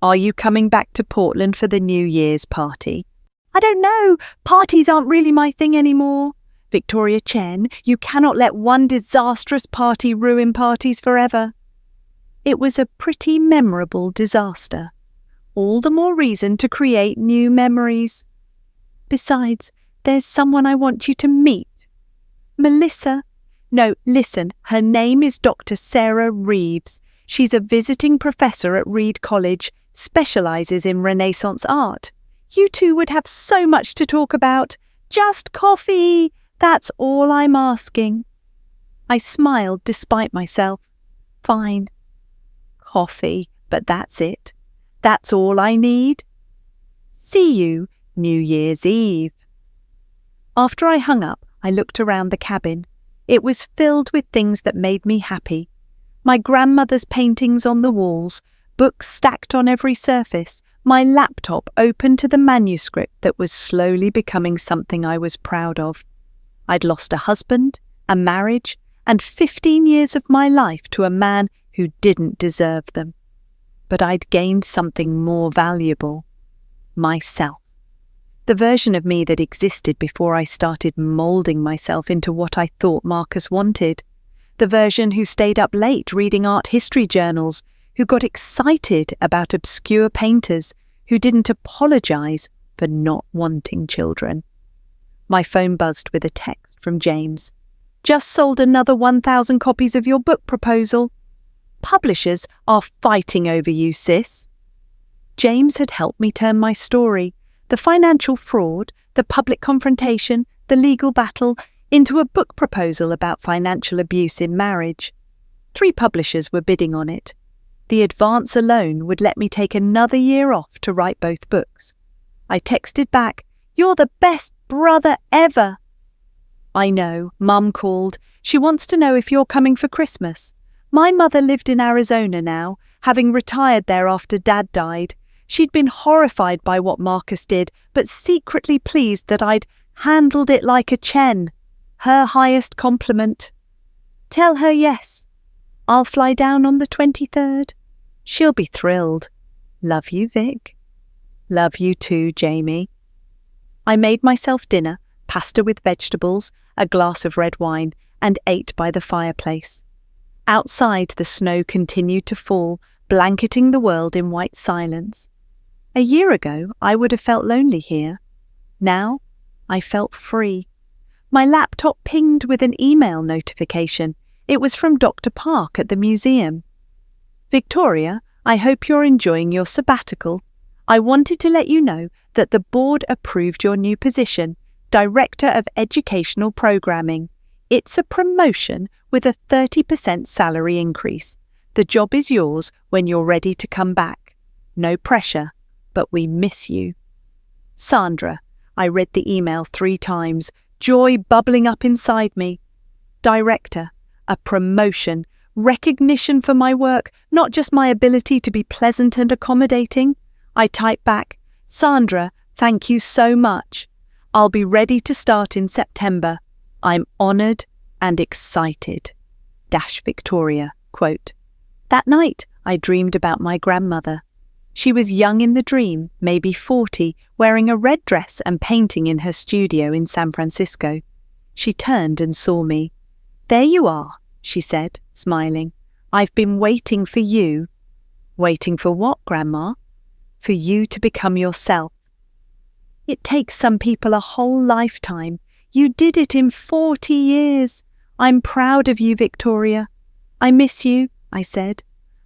Are you coming back to Portland for the New Year's party?" "I don't know. Parties aren't really my thing anymore. Victoria Chen, you cannot let one disastrous party ruin parties forever. It was a pretty memorable disaster. All the more reason to create new memories. Besides, there's someone I want you to meet. Melissa. No, listen, her name is Dr. Sarah Reeves. She's a visiting professor at Reed College, specialises in Renaissance art. You two would have so much to talk about. Just coffee. That's all I'm asking. I smiled despite myself. Fine. Coffee, but that's it. That's all I need. See you New Year's Eve. After I hung up, I looked around the cabin. It was filled with things that made me happy. My grandmother's paintings on the walls, books stacked on every surface, my laptop open to the manuscript that was slowly becoming something I was proud of. I'd lost a husband, a marriage, and 15 years of my life to a man who didn't deserve them. But I'd gained something more valuable. Myself. The version of me that existed before I started moulding myself into what I thought Marcus wanted. The version who stayed up late reading art history journals, who got excited about obscure painters, who didn't apologise for not wanting children. My phone buzzed with a text from James. Just sold another 1,000 copies of your book proposal. Publishers are fighting over you, sis. James had helped me turn my story, the financial fraud, the public confrontation, the legal battle, into a book proposal about financial abuse in marriage. 3 publishers were bidding on it. The advance alone would let me take another year off to write both books. I texted back, "You're the best brother ever." I know, Mum called. She wants to know if you're coming for Christmas. My mother lived in Arizona now, having retired there after Dad died. She'd been horrified by what Marcus did, but secretly pleased that I'd handled it like a Chen. Her highest compliment. Tell her yes. I'll fly down on the 23rd. She'll be thrilled. Love you, Vic. Love you too, Jamie. I made myself dinner, pasta with vegetables, a glass of red wine, and ate by the fireplace. Outside, the snow continued to fall, blanketing the world in white silence. A year ago, I would have felt lonely here. Now, I felt free. My laptop pinged with an email notification. It was from Dr. Park at the museum. Victoria, I hope you're enjoying your sabbatical. I wanted to let you know that the board approved your new position, Director of Educational Programming. It's a promotion with a 30% salary increase. The job is yours when you're ready to come back. No pressure, but we miss you. Sandra. I read the email 3 times, joy bubbling up inside me. Director. A promotion. Recognition for my work, not just my ability to be pleasant and accommodating. I type back, Sandra, thank you so much. I'll be ready to start in September. I'm honoured and excited. Victoria, quote. That night, I dreamed about my grandmother. She was young in the dream, maybe 40, wearing a red dress and painting in her studio in San Francisco. She turned and saw me. There you are, she said, smiling. I've been waiting for you. Waiting for what, Grandma? For you to become yourself. It takes some people a whole lifetime. You did it in 40 years. I'm proud of you, Victoria. I miss you, I said.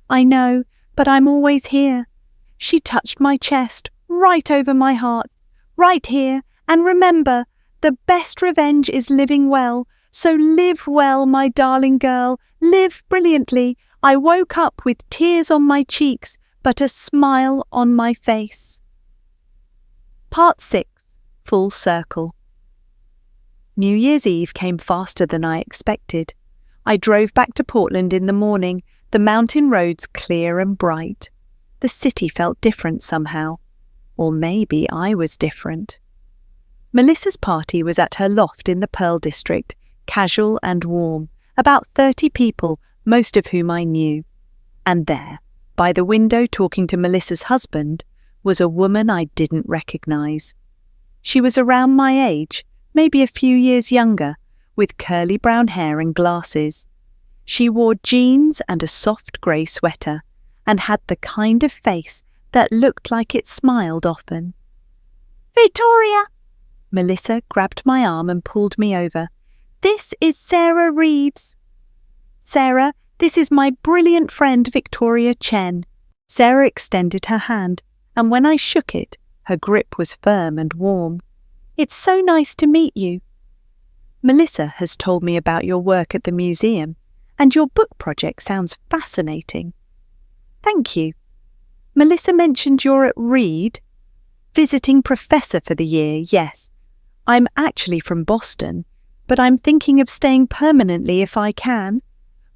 I know, but I'm always here. She touched my chest, right over my heart, right here, and remember, the best revenge is living well, so live well, my darling girl, live brilliantly. I woke up with tears on my cheeks, but a smile on my face. Part 6. Full Circle. New Year's Eve came faster than I expected. I drove back to Portland in the morning, the mountain roads clear and bright. The city felt different somehow. Or maybe I was different. Melissa's party was at her loft in the Pearl District, casual and warm, about 30 people, most of whom I knew. And there, by the window talking to Melissa's husband, was a woman I didn't recognise. She was around my age, maybe a few years younger, with curly brown hair and glasses. She wore jeans and a soft grey sweater, and had the kind of face that looked like it smiled often. "Victoria!" Melissa grabbed my arm and pulled me over. "This is Sarah Reeves." "Sarah, this is my brilliant friend Victoria Chen." Sarah extended her hand, and when I shook it, her grip was firm and warm. "It's so nice to meet you. Melissa has told me about your work at the museum, and your book project sounds fascinating." "Thank you. Melissa mentioned you're at Reed." "Visiting professor for the year, yes. I'm actually from Boston, but I'm thinking of staying permanently if I can.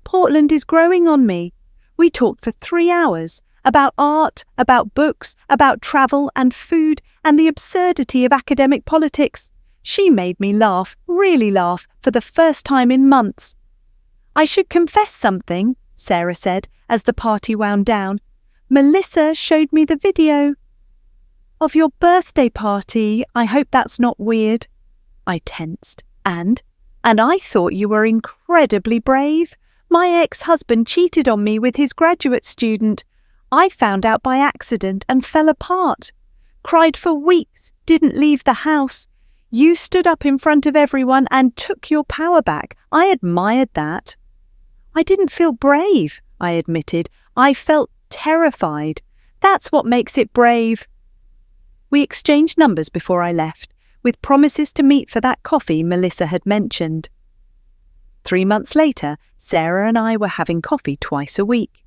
Portland is growing on me. We talked for 3 hours about art, about books, about travel and food, and the absurdity of academic politics. She made me laugh, really laugh, for the first time in months." "I should confess something," Sarah said as the party wound down. "Melissa showed me the video." "Of your birthday party. I hope that's not weird." I tensed. And I thought you were incredibly brave. My ex-husband cheated on me with his graduate student. I found out by accident and fell apart. Cried for weeks, didn't leave the house. You stood up in front of everyone and took your power back. I admired that." "I didn't feel brave," I admitted. "I felt terrified. That's what makes it brave." We exchanged numbers before I left, with promises to meet for that coffee Melissa had mentioned. 3 months later, Sarah and I were having coffee twice a week.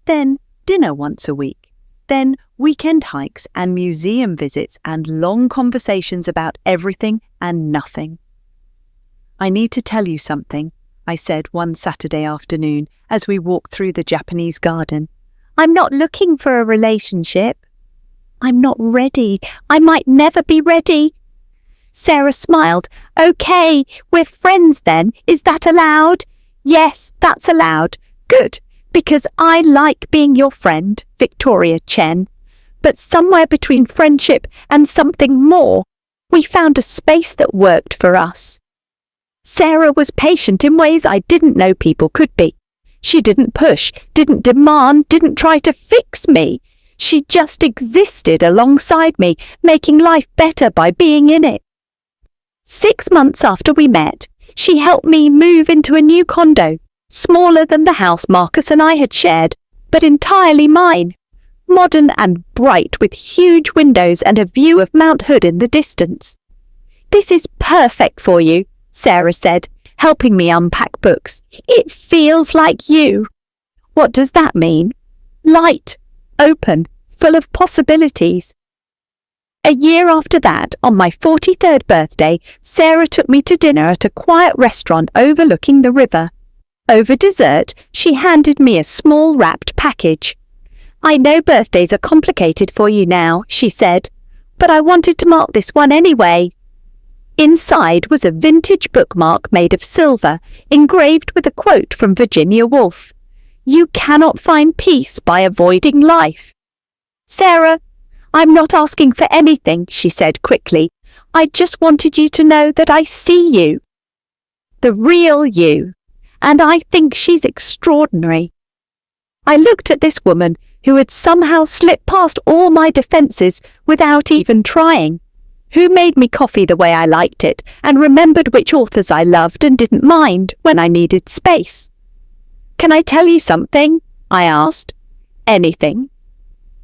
Then dinner once a week. Then weekend hikes and museum visits and long conversations about everything and nothing. "I need to tell you something," I said one Saturday afternoon as we walked through the Japanese garden. "I'm not looking for a relationship." "I'm not ready. I might never be ready." Sarah smiled. "Okay, we're friends then. Is that allowed?" "Yes, that's allowed." "Good, because I like being your friend, Victoria Chen. But somewhere between friendship and something more, we found a space that worked for us." Sarah was patient in ways I didn't know people could be. She didn't push, didn't demand, didn't try to fix me. She just existed alongside me, making life better by being in it. 6 months after we met, she helped me move into a new condo, smaller than the house Marcus and I had shared, but entirely mine. Modern and bright, with huge windows and a view of Mount Hood in the distance. "This is perfect for you," Sarah said, helping me unpack books. "It feels like you." "What does that mean?" "Light, open, full of possibilities." A year after that, on my 43rd birthday, Sarah took me to dinner at a quiet restaurant overlooking the river. Over dessert, she handed me a small wrapped package. "I know birthdays are complicated for you now," she said, "but I wanted to mark this one anyway." Inside was a vintage bookmark made of silver, engraved with a quote from Virginia Woolf. "You cannot find peace by avoiding life." "Sarah, I'm not asking for anything," she said quickly. "I just wanted you to know that I see you. The real you. And I think she's extraordinary." I looked at this woman who had somehow slipped past all my defences without even trying, who made me coffee the way I liked it and remembered which authors I loved and didn't mind when I needed space. "Can I tell you something?" I asked. "Anything."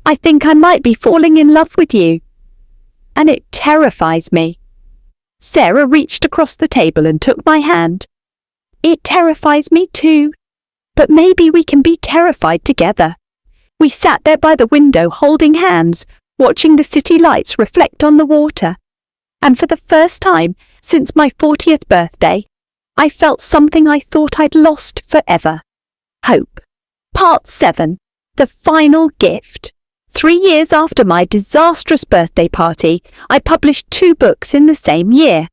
"I think I might be falling in love with you. And it terrifies me." Sarah reached across the table and took my hand. "It terrifies me too. But maybe we can be terrified together." We sat there by the window holding hands, watching the city lights reflect on the water. And for the first time since my 40th birthday, I felt something I thought I'd lost forever. Hope. Part 7. The Final Gift. 3 years after my disastrous birthday party, I published 2 books in the same year.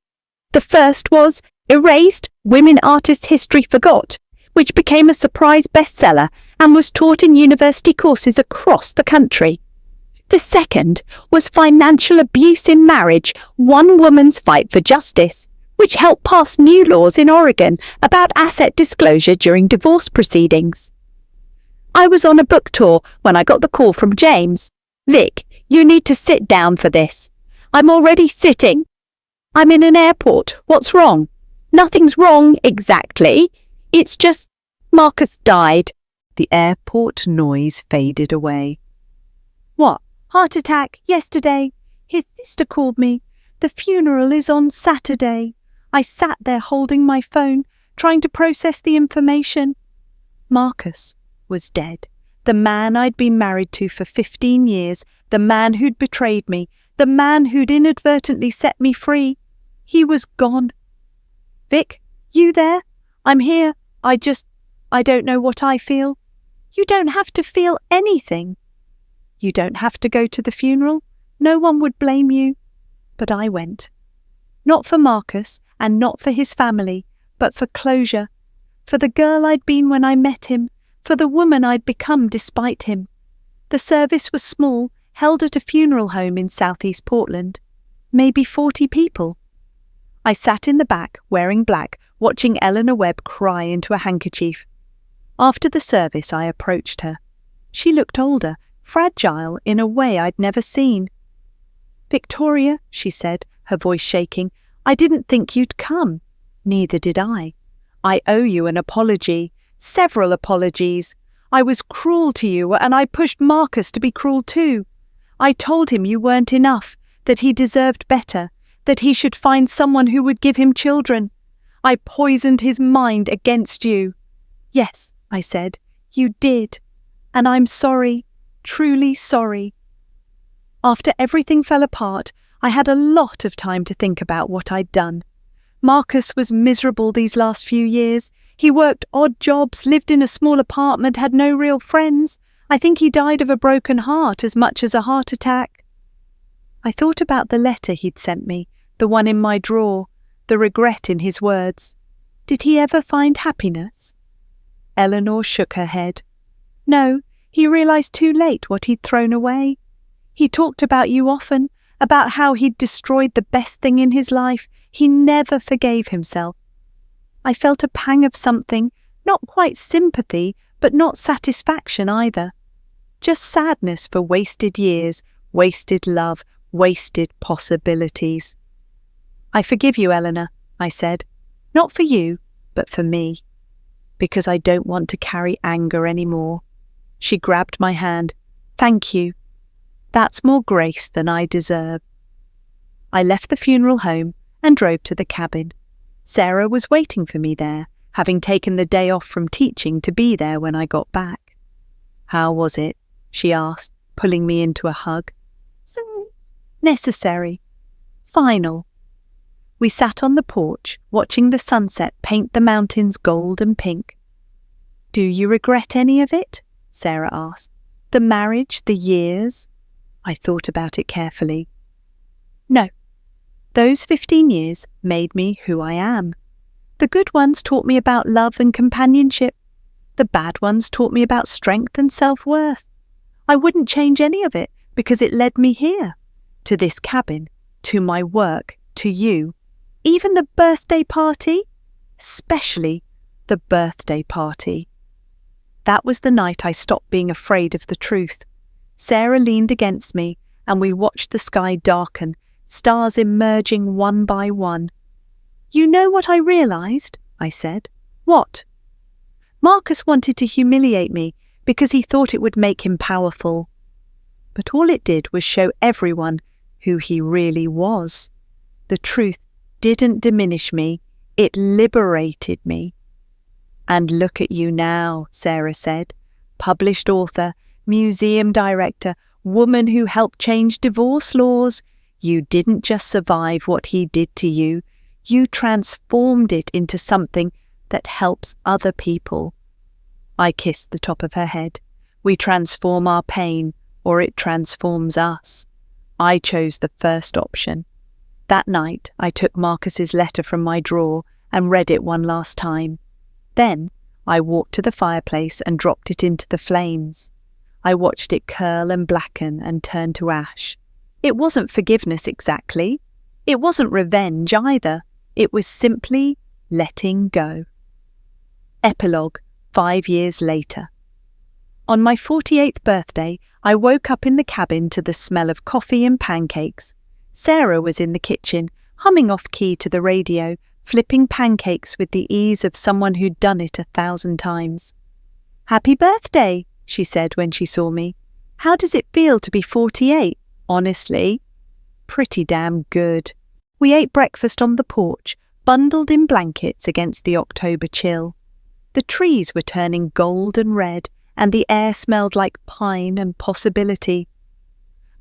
The first was Erased: Women Artists History Forgot, which became a surprise bestseller and was taught in university courses across the country. The second was Financial Abuse in Marriage: One Woman's Fight for Justice, which helped pass new laws in Oregon about asset disclosure during divorce proceedings. I was on a book tour when I got the call from James. "Vic, you need to sit down for this." "I'm already sitting." "I'm in an airport. What's wrong?" "Nothing's wrong exactly. It's just Marcus died." The airport noise faded away. "What? Heart attack yesterday? His sister called me. The funeral is on Saturday." I sat there holding my phone, trying to process the information. Marcus was dead. The man I'd been married to for 15 years, the man who'd betrayed me, the man who'd inadvertently set me free. He was gone. "Vic, you there? I'm here. I don't know what I feel." "You don't have to feel anything." "You don't have to go to the funeral. No one would blame you." But I went. Not for Marcus and not for his family, but for closure. For the girl I'd been when I met him, for the woman I'd become despite him. The service was small, held at a funeral home in southeast Portland. Maybe 40 people. I sat in the back, wearing black, watching Eleanor Webb cry into a handkerchief. After the service, I approached her. She looked older, fragile in a way I'd never seen. "Victoria," she said, her voice shaking, "I didn't think you'd come." "Neither did I. I owe you an apology. Several apologies. I was cruel to you, and I pushed Marcus to be cruel too. I told him you weren't enough, that he deserved better, that he should find someone who would give him children. I poisoned his mind against you." "Yes," I said, "you did. And I'm sorry, truly sorry." After everything fell apart, I had a lot of time to think about what I'd done. Marcus was miserable these last few years. He worked odd jobs, lived in a small apartment, had no real friends. I think he died of a broken heart as much as a heart attack. I thought about the letter he'd sent me, the one in my drawer, the regret in his words. Did he ever find happiness? Eleanor shook her head. "No, he realized too late what he'd thrown away. He talked about you often, about how he'd destroyed the best thing in his life. He never forgave himself." I felt a pang of something, not quite sympathy, but not satisfaction either. Just sadness for wasted years, wasted love, wasted possibilities. "I forgive you, Eleanor," I said. "Not for you, but for me. Because I don't want to carry anger anymore." She grabbed my hand. "Thank you. That's more grace than I deserve." I left the funeral home and drove to the cabin. Sarah was waiting for me there, having taken the day off from teaching to be there when I got back. "How was it?" she asked, pulling me into a hug. "Necessary. Final." We sat on the porch, watching the sunset paint the mountains gold and pink. "Do you regret any of it?" Sarah asked. "The marriage, the years?" I thought about it carefully. "No. Those 15 years made me who I am. The good ones taught me about love and companionship. The bad ones taught me about strength and self-worth. I wouldn't change any of it because it led me here, to this cabin, to my work, to you. Even the birthday party, especially the birthday party." That was the night I stopped being afraid of the truth. Sarah leaned against me, and we watched the sky darken, stars emerging one by one. "You know what I realized?" I said. "What?" "Marcus wanted to humiliate me because he thought it would make him powerful. But all it did was show everyone who he really was. The truth didn't diminish me, it liberated me." "And look at you now," Sarah said. "Published author, museum director, woman who helped change divorce laws. You didn't just survive what he did to you, you transformed it into something that helps other people." I kissed the top of her head. We transform our pain, or it transforms us. I chose the first option. That night, I took Marcus's letter from my drawer and read it one last time. Then, I walked to the fireplace and dropped it into the flames. I watched it curl and blacken and turn to ash. It wasn't forgiveness exactly. It wasn't revenge either. It was simply letting go. Epilogue, 5 years later. On my 48th birthday, I woke up in the cabin to the smell of coffee and pancakes. Sarah was in the kitchen, humming off-key to the radio, flipping pancakes with the ease of someone who'd done it 1,000 times. "Happy birthday," she said when she saw me. "How does it feel to be 48, honestly?" "Pretty damn good." We ate breakfast on the porch, bundled in blankets against the October chill. The trees were turning gold and red, and the air smelled like pine and possibility.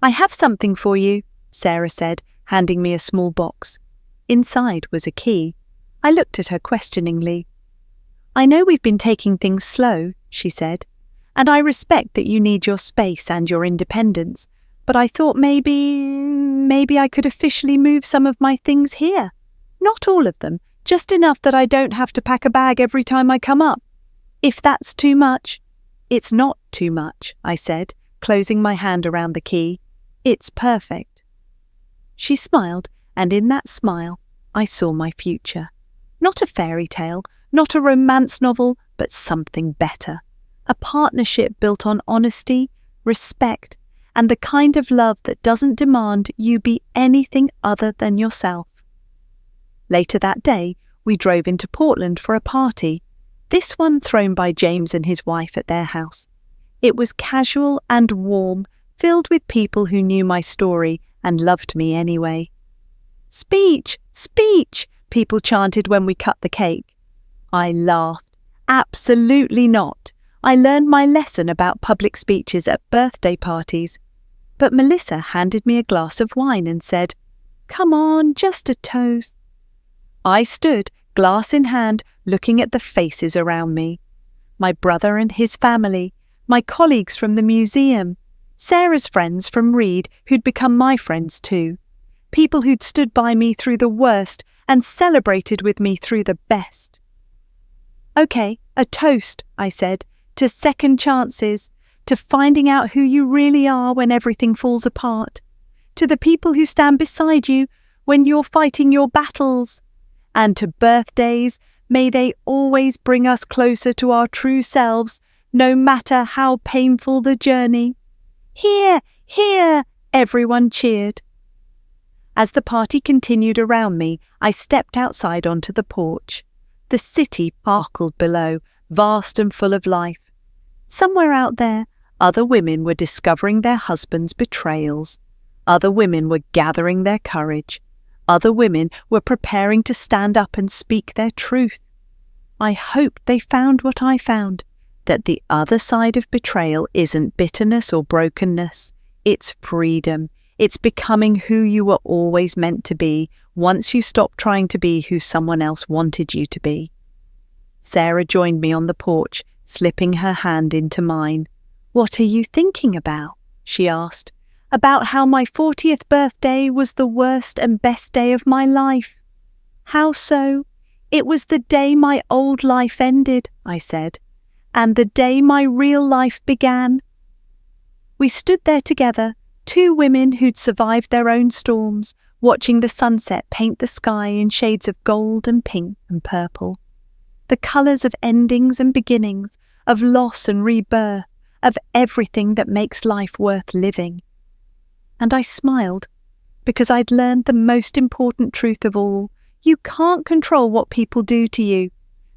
"I have something for you," Sarah said, handing me a small box. Inside was a key. I looked at her questioningly. "I know we've been taking things slow," she said, "and I respect that you need your space and your independence, but I thought maybe I could officially move some of my things here. Not all of them, just enough that I don't have to pack a bag every time I come up. If that's too much." "It's not too much," I said, closing my hand around the key. "It's perfect." She smiled, and in that smile, I saw my future. Not a fairy tale, not a romance novel, but something better. A partnership built on honesty, respect, and the kind of love that doesn't demand you be anything other than yourself. Later that day, we drove into Portland for a party, this one thrown by James and his wife at their house. It was casual and warm, filled with people who knew my story and loved me anyway. "Speech! Speech!" people chanted when we cut the cake. I laughed. Absolutely not. I learned my lesson about public speeches at birthday parties. But Melissa handed me a glass of wine and said, "Come on, just a toast." I stood, glass in hand, looking at the faces around me. My brother and his family, my colleagues from the museum, Sarah's friends from Reed who'd become my friends too, people who'd stood by me through the worst and celebrated with me through the best. "Okay, a toast," I said, "to second chances, to finding out who you really are when everything falls apart, to the people who stand beside you when you're fighting your battles, and to birthdays, may they always bring us closer to our true selves, no matter how painful the journey." "Hear, hear!" everyone cheered. As the party continued around me, I stepped outside onto the porch. The city sparkled below, vast and full of life. Somewhere out there, other women were discovering their husbands' betrayals. Other women were gathering their courage. Other women were preparing to stand up and speak their truth. I hoped they found what I found, that the other side of betrayal isn't bitterness or brokenness. It's freedom. It's becoming who you were always meant to be once you stop trying to be who someone else wanted you to be. Sarah joined me on the porch, slipping her hand into mine. "What are you thinking about?" she asked. "About how my 40th birthday was the worst and best day of my life." "How so?" "It was the day my old life ended," I said, "and the day my real life began." We stood there together, two women who'd survived their own storms, watching the sunset paint the sky in shades of gold and pink and purple. The colours of endings and beginnings, of loss and rebirth, of everything that makes life worth living. And I smiled, because I'd learned the most important truth of all. You can't control what people do to you,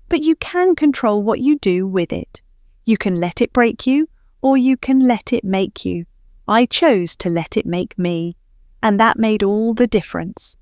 but you can control what you do with it. You can let it break you, or you can let it make you. I chose to let it make me, and that made all the difference.